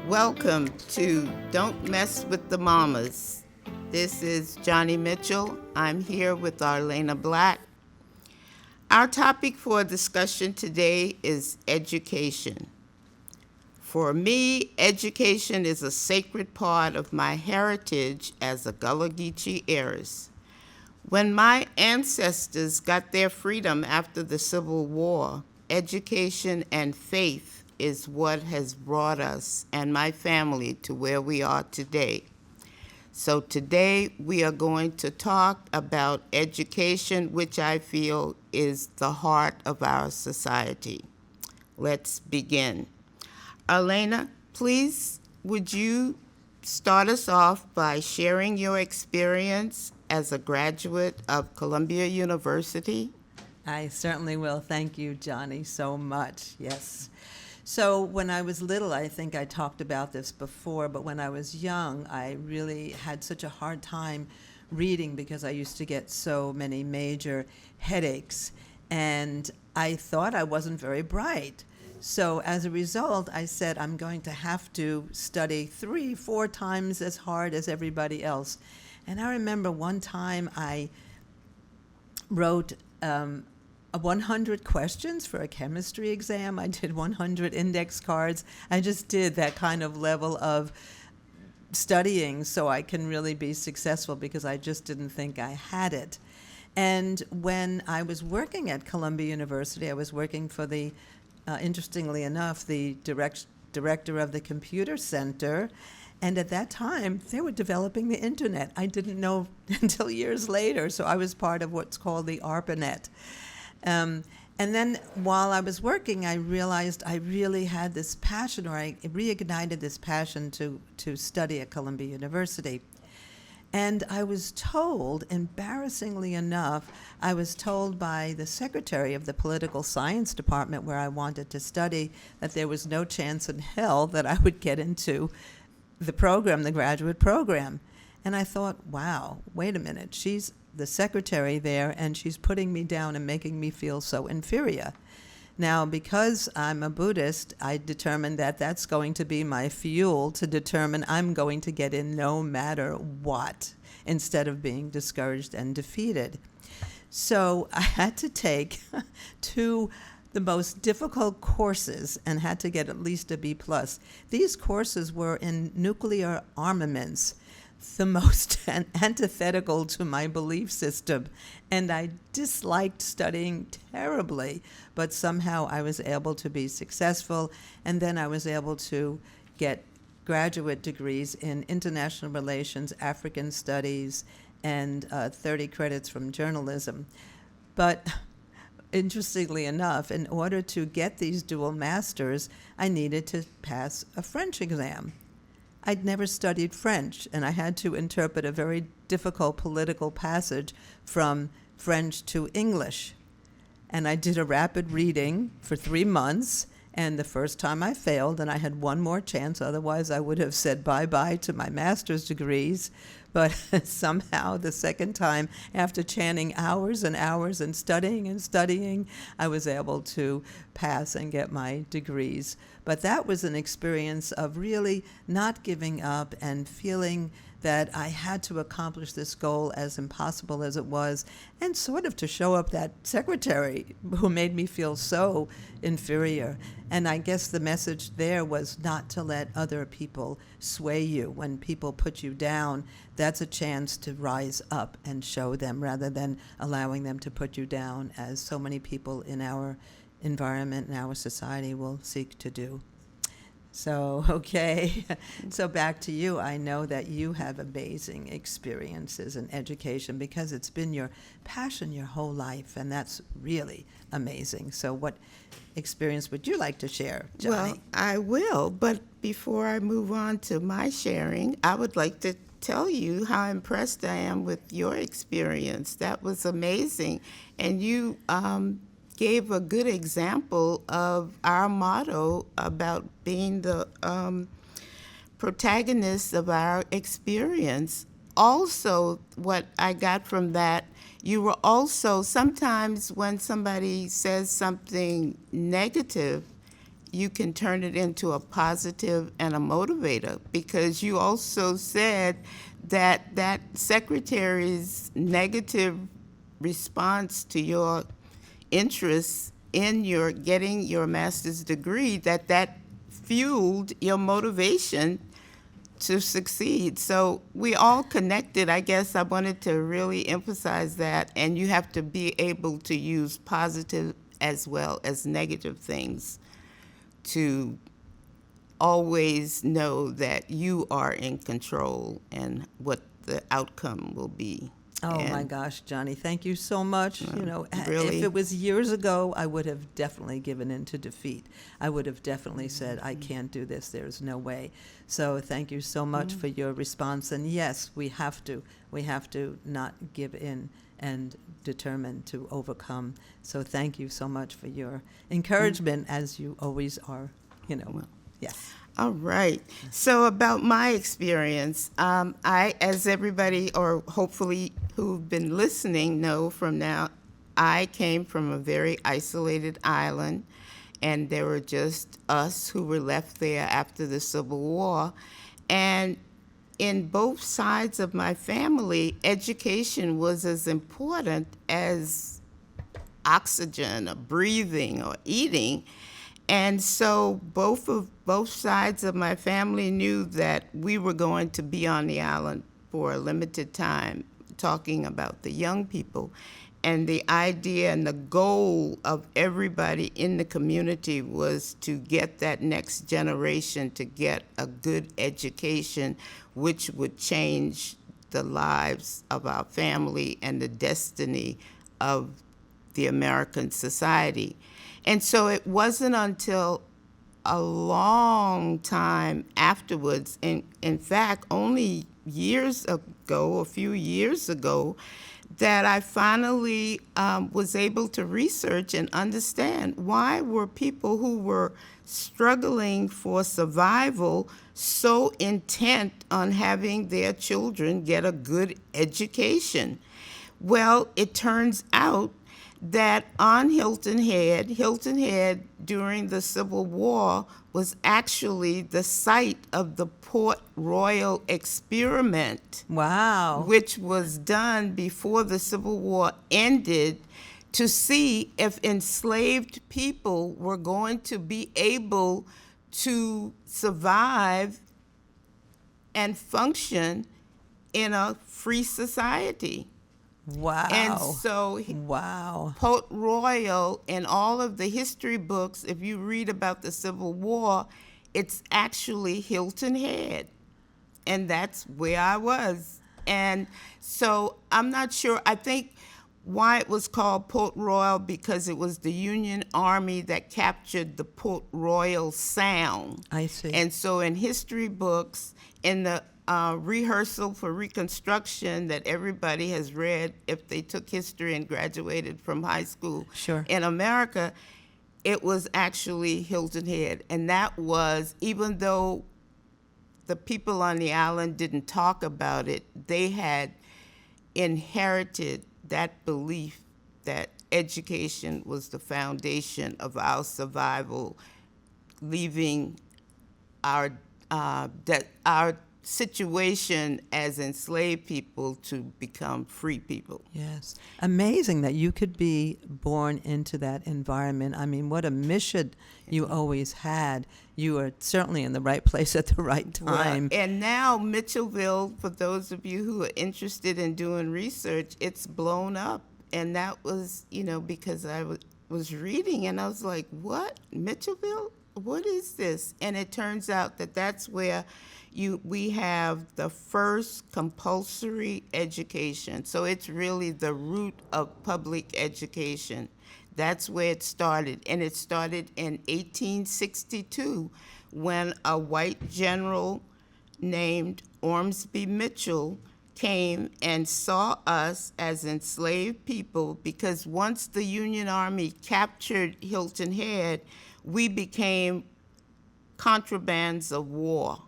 Welcome to Don't Mess with the Mamas. This is Johnny Mitchell. I'm here with Arlaana Black. Our topic for discussion today is education. For me, education is a sacred part of my heritage as a Gullah Geechee heiress. When my ancestors got their freedom after the Civil War, education and faith is what has brought us and my family to where we are today. So today we are going to talk about education, which I feel is the heart of our society. Let's begin. Arlaana, please, would you start us off by sharing your experience as a graduate of Columbia University? I certainly will. Thank you, Johnny, so much. Yes. So when I was little, I think I talked about this before, but when I was young, I really had such a hard time reading because I used to get so many major headaches, and I thought I wasn't very bright. So as a result, I said I'm going to have to study 3-4 times as hard as everybody else. And I remember one time I wrote 100 questions for a chemistry exam. I did 100 index cards. I just did that kind of level of studying so I can really be successful because I just didn't think I had it. And when I was working at Columbia University, I was working for the, interestingly enough, the director of the computer center. And at that time, they were developing the internet. I didn't know until years later, so I was part of what's called the ARPANET. And then while I was working, I realized I really had this passion, or I reignited this passion to study at Columbia University. And I was told, embarrassingly enough, I was told by the secretary of the political science department where I wanted to study that there was no chance in hell that I would get into the program, the graduate program. And I thought, wow, wait a minute, she's the secretary there and she's putting me down and making me feel so inferior. Now, because I'm a Buddhist, I determined that that's going to be my fuel to determine I'm going to get in no matter what, instead of being discouraged and defeated. So I had to take the most difficult courses and had to get at least a B+. These courses were in nuclear armaments, the most antithetical to my belief system. And I disliked studying terribly, but somehow I was able to be successful. And then I was able to get graduate degrees in international relations, African studies, and 30 credits from journalism. But interestingly enough, in order to get these dual masters, I needed to pass a French exam. I'd never studied French, and I had to interpret a very difficult political passage from French to English. And I did a rapid reading for 3 months, and the first time I failed, and I had one more chance, otherwise I would have said bye-bye to my master's degrees. But somehow the second time, after chanting hours and hours and studying, I was able to pass and get my degrees. But that was an experience of really not giving up and feeling that I had to accomplish this goal, as impossible as it was, and sort of to show up that secretary who made me feel so inferior. And I guess the message there was not to let other people sway you. When people put you down, that's a chance to rise up and show them, rather than allowing them to put you down, as so many people in our environment and our society will seek to do. So, okay, so back to you. I know that you have amazing experiences in education because it's been your passion your whole life, and that's really amazing. So what experience would you like to share, Johnny? Well, I will, but before I move on to my sharing, I would like to tell you how impressed I am with your experience. That was amazing. And you gave a good example of our motto about being the protagonist of our experience. Also, what I got from that, you were also, sometimes when somebody says something negative, you can turn it into a positive and a motivator, because you also said that that secretary's negative response to your interest in your getting your master's degree, that fueled your motivation to succeed. So we all connected. I guess I wanted to really emphasize that, and you have to be able to use positive as well as negative things to always know that you are in control and what the outcome will be. Oh my And gosh, Johnny, thank you so much. really. If it was years ago, I would have definitely given in to defeat. I would have definitely said, I can't do this, there's no way. So thank you so much for your response. And yes, we have to not give in and determine to overcome. So thank you so much for your encouragement, as you always are, yes. All right. So about my experience, I, as everybody, or hopefully who've been listening know from now, I came from a very isolated island, and there were just us who were left there after the Civil War. And in both sides of my family, education was as important as oxygen or breathing or eating. And so both sides of my family knew that we were going to be on the island for a limited time, talking about the young people. And the idea and the goal of everybody in the community was to get that next generation to get a good education, which would change the lives of our family and the destiny of the American society. And so it wasn't until a long time afterwards, in fact, only years ago, a few years ago, that I finally was able to research and understand why were people who were struggling for survival so intent on having their children get a good education. Well, it turns out that on Hilton Head during the Civil War was actually the site of the Port Royal experiment. Wow. Which was done before the Civil War ended to see if enslaved people were going to be able to survive and function in a free society. Wow. And so wow. Port Royal, in all of the history books, if you read about the Civil War, it's actually Hilton Head. And that's where I was. And so I'm not sure, I think why it was called Port Royal, because it was the Union Army that captured the Port Royal Sound. I see. And so in history books, in the rehearsal for Reconstruction that everybody has read if they took history and graduated from high school Sure. in America, it was actually Hilton Head. And that was, even though the people on the island didn't talk about it, they had inherited that belief that education was the foundation of our survival, leaving our situation as enslaved people to become free people. Yes. Amazing that you could be born into that environment. I mean, what a mission you always had. You were certainly in the right place at the right time. Well, and now Mitchellville, for those of you who are interested in doing research, it's blown up. And that was, because I was reading and I was like, what? Mitchellville? What is this? And it turns out that that's where we have the first compulsory education. So it's really the root of public education. That's where it started. And it started in 1862 when a white general named Ormsby Mitchell came and saw us as enslaved people, because once the Union Army captured Hilton Head, we became contrabands of war.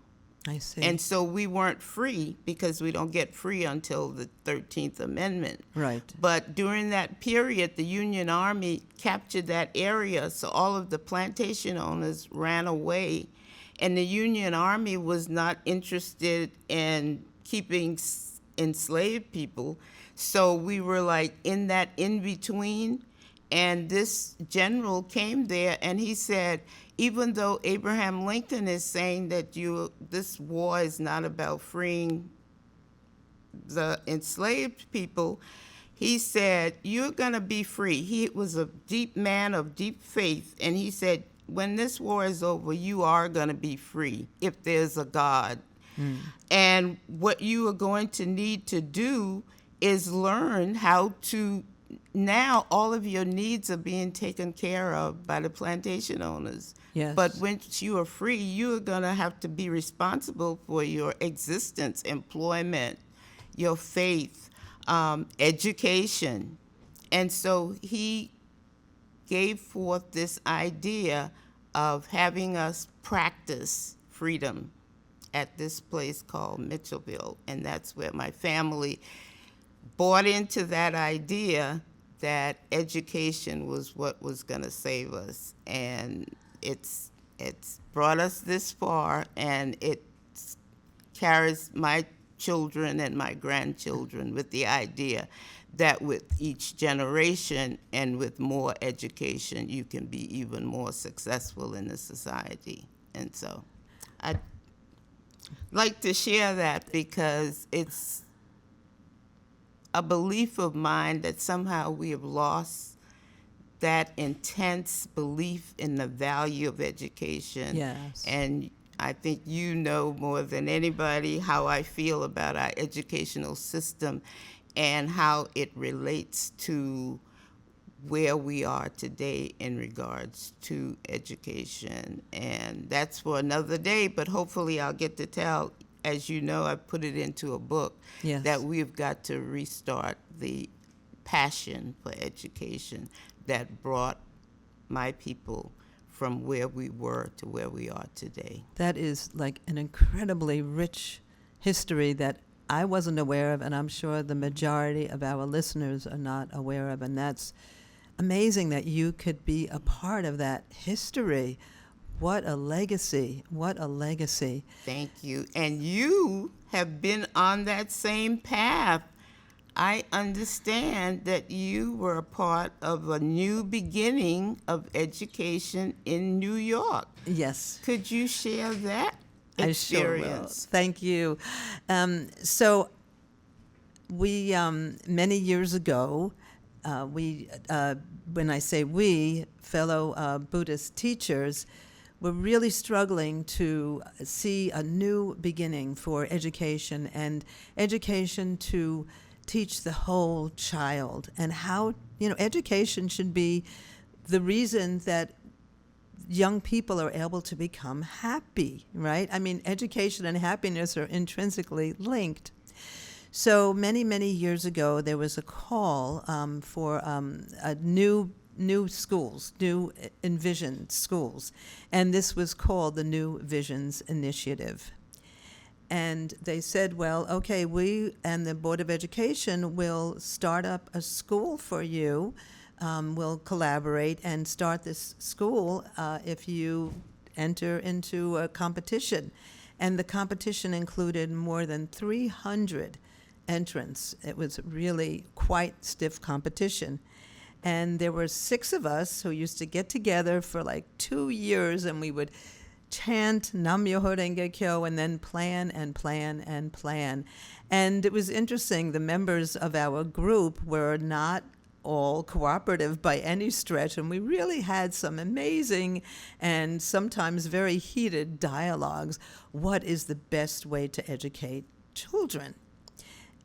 I see. And so we weren't free because we don't get free until the 13th Amendment. Right. But during that period, the Union Army captured that area, so all of the plantation owners ran away. And the Union Army was not interested in keeping enslaved people. So we were like in that in-between. And this general came there and he said, even though Abraham Lincoln is saying that this war is not about freeing the enslaved people, he said, you're going to be free. He was a deep man of deep faith. And he said, when this war is over, you are going to be free if there's a God. And what you are going to need to do is learn how to, now all of your needs are being taken care of by the plantation owners. Yes. But once you are free, you are going to have to be responsible for your existence, employment, your faith, education. And so he gave forth this idea of having us practice freedom at this place called Mitchellville. And that's where my family bought into that idea that education was what was going to save us. And it's brought us this far, and it carries my children and my grandchildren with the idea that with each generation and with more education, you can be even more successful in the society. And so I'd like to share that because it's a belief of mine that somehow we have lost that intense belief in the value of education. Yes. And I think you know more than anybody how I feel about our educational system and how it relates to where we are today in regards to education. And that's for another day, but hopefully I'll get to tell, as you know, I put it into a book, Yes. that we've got to restart the passion for education that brought my people from where we were to where we are today. That is like an incredibly rich history that I wasn't aware of, and I'm sure the majority of our listeners are not aware of. And that's amazing that you could be a part of that history. What a legacy. What a legacy. Thank you. And you have been on that same path. I understand that you were a part of a new beginning of education in New York. Yes. Could you share that I sure will. experience? Thank you. So we, many years ago, when I say we, fellow Buddhist teachers, were really struggling to see a new beginning for education, and education to teach the whole child, and how, education should be the reason that young people are able to become happy, right? I mean, education and happiness are intrinsically linked. So many years ago, there was a call for a new schools, new envisioned schools, and this was called the New Visions Initiative. And they said, well, okay, we and the Board of Education will start up a school for you. We'll collaborate and start this school if you enter into a competition. And the competition included more than 300 entrants. It was really quite stiff competition. And there were 6 of us who used to get together for like 2 years, and we would chant Nam Myoho Renge Kyo and then plan and plan and plan. And it was interesting, the members of our group were not all cooperative by any stretch, and we really had some amazing and sometimes very heated dialogues. What is the best way to educate children?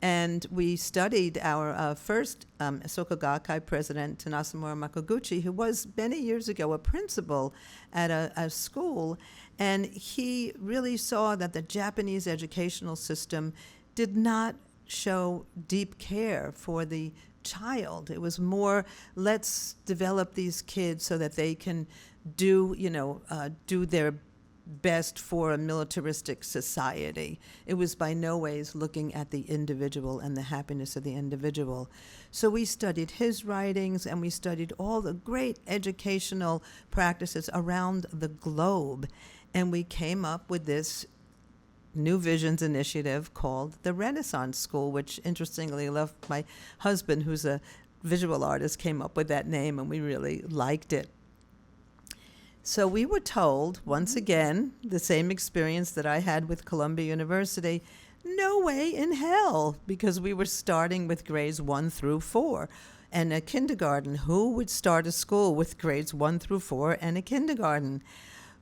And we studied our first Soka Gakkai president, Tanasamura Makoguchi, who was many years ago a principal at a school, and he really saw that the Japanese educational system did not show deep care for the child. It was more, let's develop these kids so that they can do their best for a militaristic society. It was by no ways looking at the individual and the happiness of the individual. So we studied his writings, and we studied all the great educational practices around the globe, and we came up with this New Visions initiative called the Renaissance School, which interestingly enough, my husband, who's a visual artist, came up with that name, and we really liked it. So we were told, once again, the same experience that I had with Columbia University, no way in hell, because we were starting with grades 1 through 4. And a kindergarten, who would start a school with grades 1 through 4 and a kindergarten?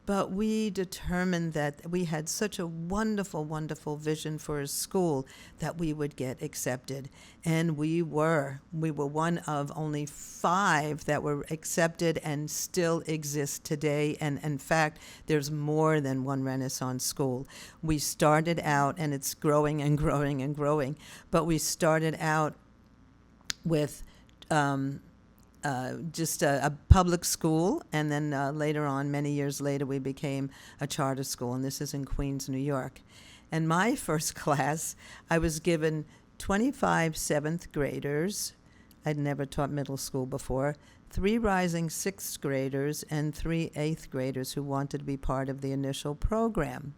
But we determined that we had such a wonderful, wonderful vision for a school that we would get accepted. And we were. We were one of only 5 that were accepted and still exist today. And in fact, there's more than one Renaissance school. We started out, and it's growing and growing and growing, but we started out with just a public school, and then later on, many years later, we became a charter school, and this is in Queens, New York. And my first class, I was given 25 7th graders. I'd never taught middle school before, 3 rising 6th graders, and 3 8th graders who wanted to be part of the initial program.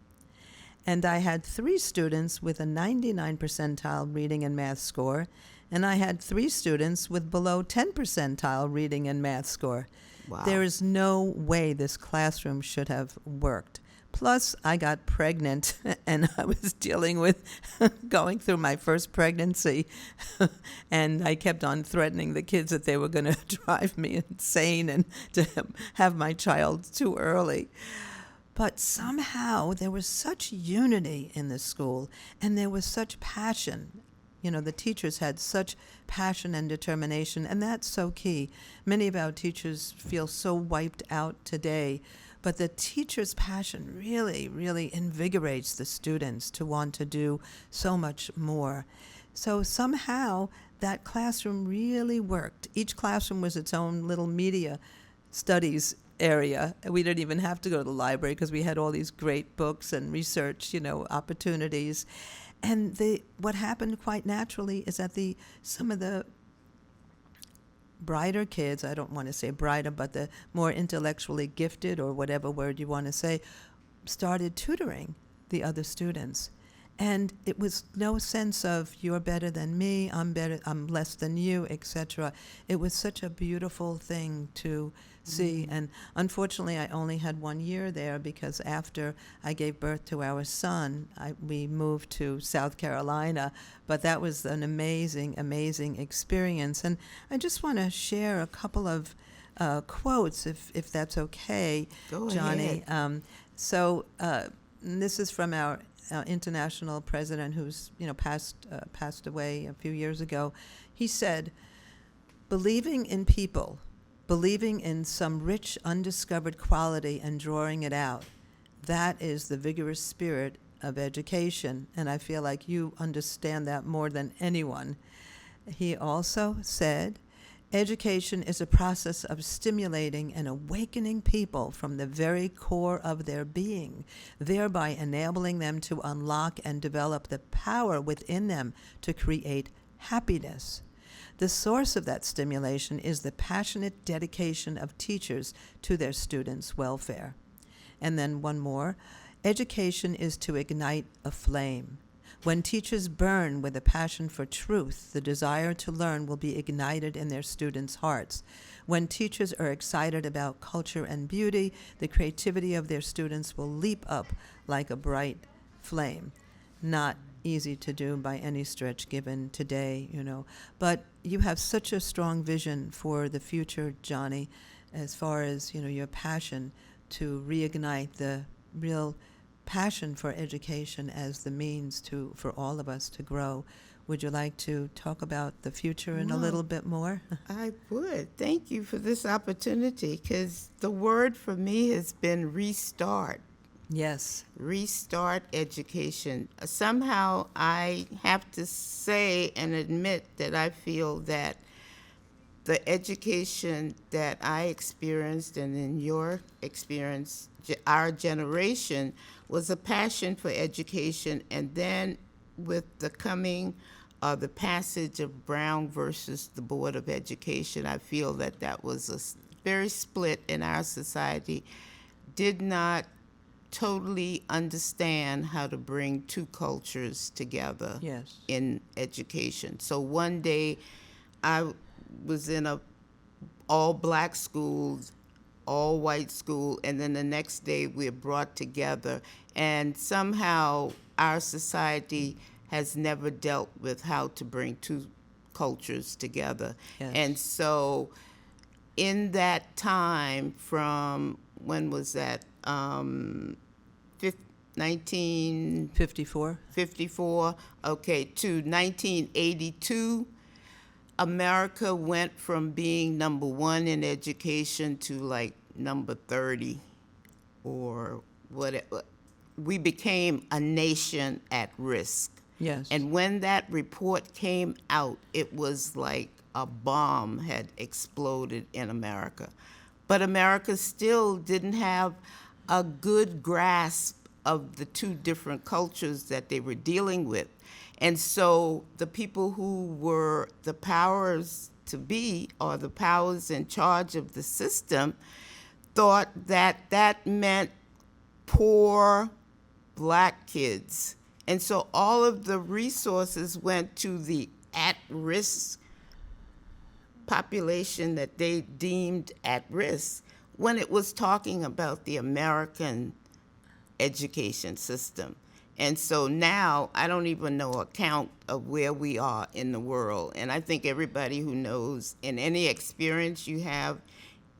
And I had 3 students with a 99 percentile reading and math score, and I had 3 students with below 10 percentile reading and math score. Wow. There is no way this classroom should have worked. Plus, I got pregnant, and I was dealing with going through my first pregnancy, and I kept on threatening the kids that they were going to drive me insane and to have my child too early. But somehow there was such unity in the school, and there was such passion. You know, the teachers had such passion and determination, and that's so key. Many of our teachers feel so wiped out today, but the teacher's passion really, really invigorates the students to want to do so much more. So somehow that classroom really worked. Each classroom was its own little media studies area. We didn't even have to go to the library because we had all these great books and research, opportunities. And what happened quite naturally is that some of the brighter kids, I don't want to say brighter, but the more intellectually gifted, or whatever word you want to say, started tutoring the other students. And it was no sense of you're better than me, I'm less than you, etc. It was such a beautiful thing to see. And unfortunately, I only had 1 year there, because after I gave birth to our son, we moved to South Carolina. But that was an amazing, amazing experience. And I just want to share a couple of quotes, if that's okay, Go Johnny. ahead. This is from our international president, who's passed away a few years ago. He said, "Believing in people, believing in some rich undiscovered quality and drawing it out, that is the vigorous spirit of education." And I feel like you understand that more than anyone. He also said, "Education is a process of stimulating and awakening people from the very core of their being, thereby enabling them to unlock and develop the power within them to create happiness. The source of that stimulation is the passionate dedication of teachers to their students' welfare." And then one more, "Education is to ignite a flame. When teachers burn with a passion for truth, the desire to learn will be ignited in their students' hearts. When teachers are excited about culture and beauty, the creativity of their students will leap up like a bright flame." Not easy to do by any stretch given today, But you have such a strong vision for the future, Johnny, as far as, your passion to reignite the real passion for education as the means for all of us to grow. Would you like to talk about the future in a little bit more? I would. Thank you for this opportunity, because the word for me has been restart. Yes. Restart education. Somehow I have to say and admit that I feel that the education that I experienced and in your experience, our generation, was a passion for education. And then with the coming the passage of Brown versus the Board of Education, I feel that that was very split in our society, did not totally understand how to bring two cultures together Yes. in education. So one day I was in a all black school, all white school, and then the next day we're brought together, and somehow our society has never dealt with how to bring two cultures together. Yes. And so in that time, from when was that? 1954, 54. okay, to 1982, America went from being number one in education to like number 30 or whatever. We became a nation at risk. Yes. And when that report came out, it was like a bomb had exploded in America. But America still didn't have a good grasp of the two different cultures that they were dealing with. And so the people who were the powers to be, or the powers in charge of the system, thought that that meant poor black kids. And so all of the resources went to the at-risk population that they deemed at risk, when it was talking about the American education system. And so now I don't even know a count of where we are in the world. And I think everybody who knows, in any experience you have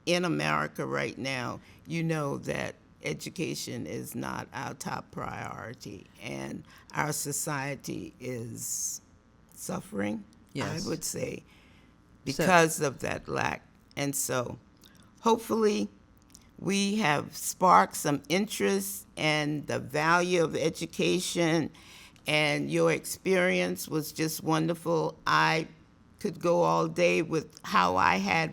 in America right now, you know that education is not our top priority, and our society is suffering, Yes. I would say, because of that lack. And so hopefully we have sparked some interest in the value of education, and your experience was just wonderful. I could go all day with how I had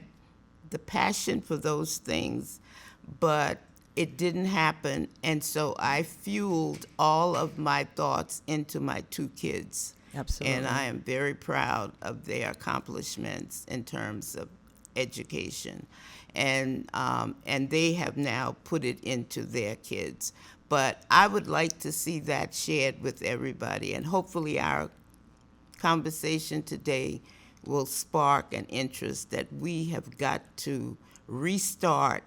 the passion for those things, but it didn't happen, and so I fueled all of my thoughts into my two kids. Absolutely. And I am very proud of their accomplishments in terms of education. And they have now put it into their kids. But I would like to see that shared with everybody, and hopefully our conversation today will spark an interest that we have got to restart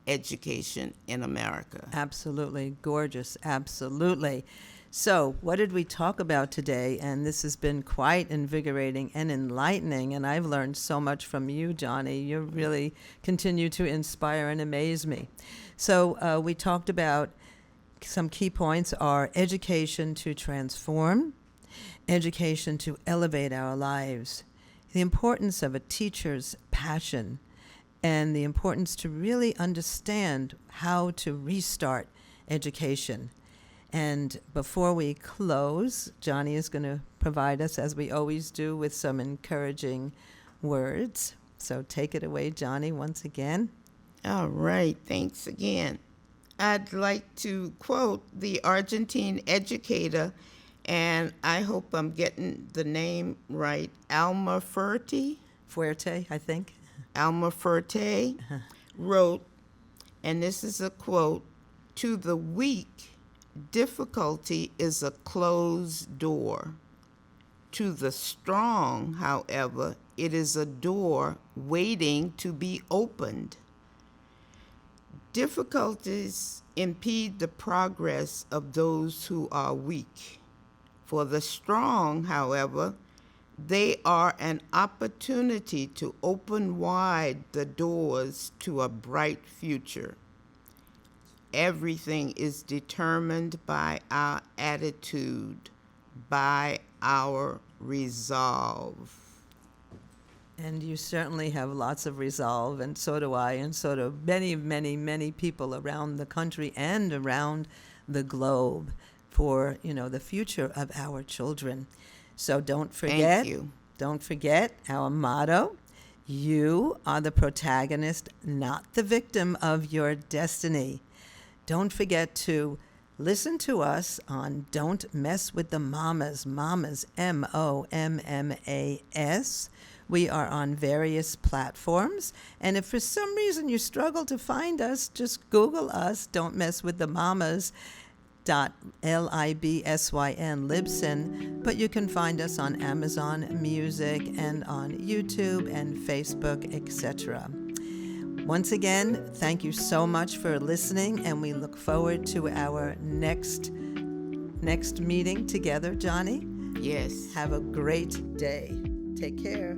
education in America. Absolutely. Gorgeous. Absolutely. So, what did we talk about today? And this has been quite invigorating and enlightening, and I've learned so much from you, Johnny. You really continue to inspire and amaze me. So, we talked about some key points are education to transform, education to elevate our lives, the importance of a teacher's passion, and the importance to really understand how to restart education. And before we close, Johnny is going to provide us, as we always do, with some encouraging words. So take it away, Johnny, once again. All right, thanks again. I'd like to quote the Argentine educator, and I hope I'm getting the name right, Fuerte, I think. Alma Fuerte wrote, and this is a quote, "To the weak, difficulty is a closed door. To the strong, however, it is a door waiting to be opened. Difficulties impede the progress of those who are weak. For the strong, however, they are an opportunity to open wide the doors to a bright future. Everything is determined by our attitude, by our resolve." And you certainly have lots of resolve, and so do I, and so do many, many, many people around the country and around the globe for, the future of our children. So don't forget, Thank you. don't forget our motto You are the protagonist, not the victim of your destiny. Don't forget to listen to us on Don't Mess with the Mamas, Mamas, MOMMAS. We are on various platforms, and if for some reason you struggle to find us, just Google us, Don't Mess with the Mamas, .libsyn, Libsyn, but you can find us on Amazon Music and on YouTube and Facebook, etc. Once again, thank you so much for listening, and we look forward to our next meeting together, Johnny. Yes. Have a great day. Take care.